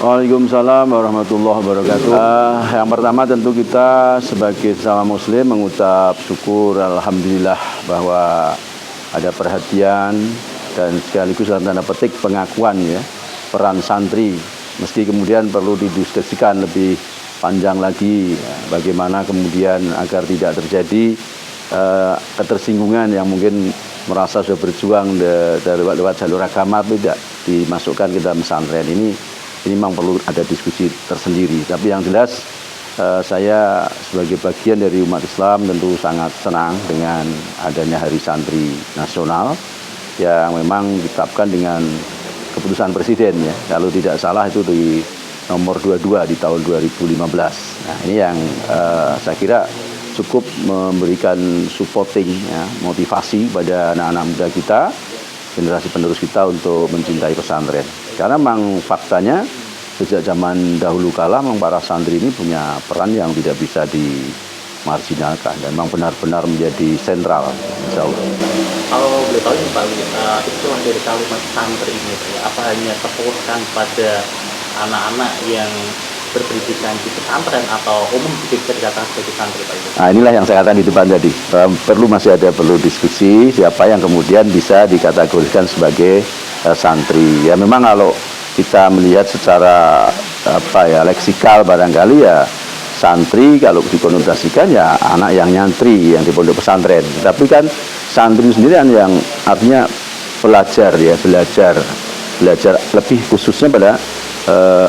Waalaikumsalam warahmatullahi wabarakatuh. Yang pertama tentu kita sebagai sesama muslim mengucap syukur alhamdulillah bahwa ada perhatian dan sekaligus dalam tanda petik pengakuan ya peran santri. Mesti kemudian perlu didiskusikan lebih panjang lagi ya, bagaimana kemudian agar tidak terjadi ketersinggungan yang mungkin merasa sudah berjuang dari lewat jalur agama tidak dimasukkan ke dalam pesantren ini memang perlu ada diskusi tersendiri. Tapi yang jelas saya sebagai bagian dari umat Islam tentu sangat senang dengan adanya Hari Santri Nasional yang memang ditetapkan dengan keputusan Presiden ya. Kalau tidak salah itu di nomor 22 di tahun 2015. Nah ini yang saya kira cukup memberikan supporting ya, motivasi pada anak-anak muda kita, generasi penerus kita untuk mencintai pesantren. Karena memang faktanya sejak zaman dahulu kala memang para santri ini punya peran yang tidak bisa dimarginalkan dan memang benar-benar menjadi sentral, insya Allah. Kalau boleh tahu nih Pak, itu dari kalimat santri ini, apa hanya terfokuskan pada anak-anak yang berpendidikan di pesantren atau umum bisa dikatakan sebagai santri Pak? Nah inilah yang saya katakan di depan tadi, perlu diskusi siapa yang kemudian bisa dikategorikan sebagai santri. Ya memang kalau kita melihat secara leksikal barangkali ya santri kalau dikonotasikan ya anak yang nyantri yang di pondok pesantren. Tapi kan santri sendirian yang artinya belajar lebih khususnya pada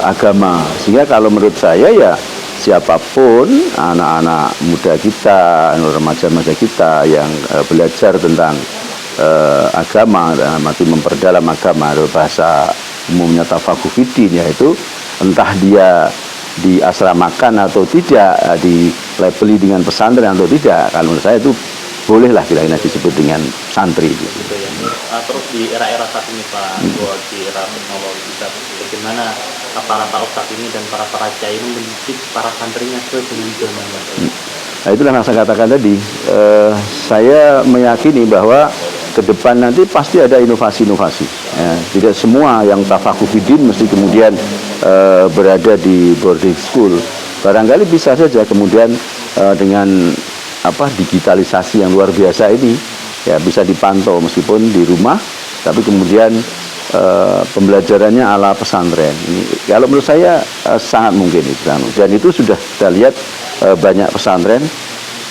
agama. Sehingga kalau menurut saya ya siapapun anak-anak muda kita, remaja-remaja kita yang belajar tentang agama, mati memperdalam agama, bahasa umumnya tafakuh fiddin, yaitu entah dia diasramakan atau tidak, dilabeli dengan pesantren atau tidak, kalau menurut saya itu bolehlah kira-kira disebut dengan santri. Gitu ya. Terus di era-era saat ini Pak, di era teknologi kita, bagaimana para ustadz ini dan para kiai ini mendidik para santrinya sebelum zaman. Nah itulah yang saya katakan tadi, saya meyakini bahwa ke depan nanti pasti ada inovasi-inovasi. Ya, tidak semua yang tafakuh fiddin mesti kemudian berada di boarding school. Barangkali bisa saja kemudian dengan digitalisasi yang luar biasa ini ya bisa dipantau meskipun di rumah, tapi kemudian pembelajarannya ala pesantren. Ini kalau menurut saya sangat mungkin itu, dan itu sudah kita lihat banyak pesantren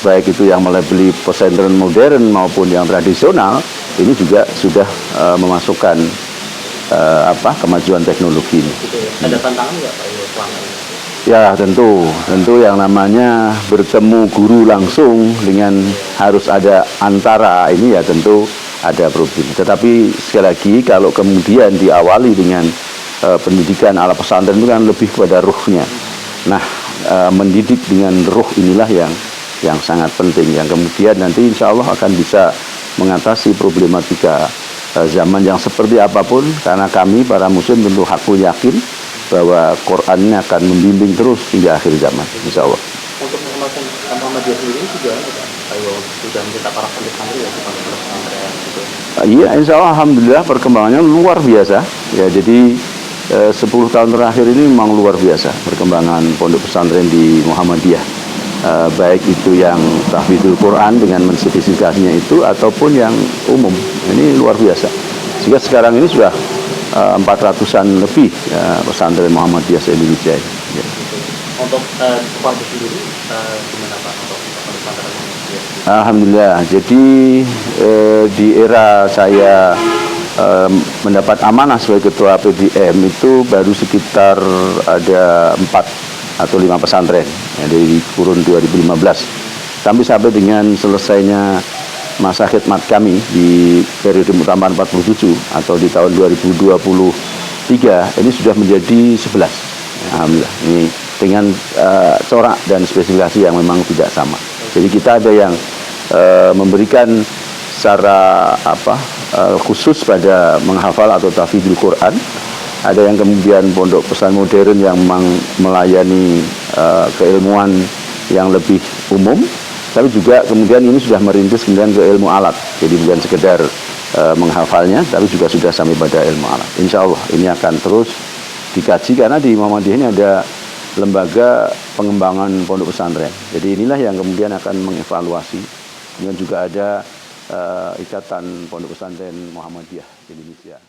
baik itu yang melabeli pesantren modern maupun yang tradisional ini juga sudah memasukkan kemajuan teknologi ini. Ada tantangan nggak Pak selama ini? Ya tentu yang namanya bertemu guru langsung dengan harus ada antara ini ya tentu ada problem. Tetapi sekali lagi kalau kemudian diawali dengan pendidikan ala pesantren itu kan lebih kepada ruhnya. Nah mendidik dengan ruh inilah yang sangat penting, yang kemudian nanti insya Allah akan bisa mengatasi problematika zaman yang seperti apapun, karena kami para muslim tentu hakul yakin bahwa Quran ini akan membimbing terus hingga akhir zaman, insya Allah. Untuk mengembangkan Muhammadiyah sendiri juga sudah mencetak para santri ya, pesantren gitu. Iya, insya Allah alhamdulillah perkembangannya luar biasa. Ya jadi 10 tahun terakhir ini memang luar biasa perkembangan pondok pesantren di Muhammadiyah. Baik itu yang tahfidzul Quran dengan menspesifikasinya itu ataupun yang umum, ini luar biasa. Sehingga sekarang ini sudah 400-an lebih pesantren Muhammadiyah se-Indonesia. Ya. Untuk keluarga sendiri gimana Pak untuk pesantren Muhammadiyah? Alhamdulillah. Jadi di era saya mendapat amanah sebagai ketua PDM itu baru sekitar ada 4 atau 5 pesantren ya, dari kurun 2015 sampai dengan selesainya masa khidmat kami di periode Muktamar 47 atau di tahun 2023 ini sudah menjadi 11. Alhamdulillah ini dengan corak dan spesifikasi yang memang tidak sama. Jadi kita ada yang memberikan secara khusus pada menghafal atau tahfidzul Quran, ada yang kemudian pondok pesantren modern yang memang melayani keilmuan yang lebih umum, tapi juga kemudian ini sudah merintis kemudian ke ilmu alat, jadi bukan sekedar menghafalnya, tapi juga sudah sampai pada ilmu alat. Insya Allah ini akan terus dikaji, karena di Muhammadiyah ini ada lembaga pengembangan pondok pesantren. Jadi inilah yang kemudian akan mengevaluasi. Kemudian juga ada Ikatan Pondok Pesantren Muhammadiyah Indonesia.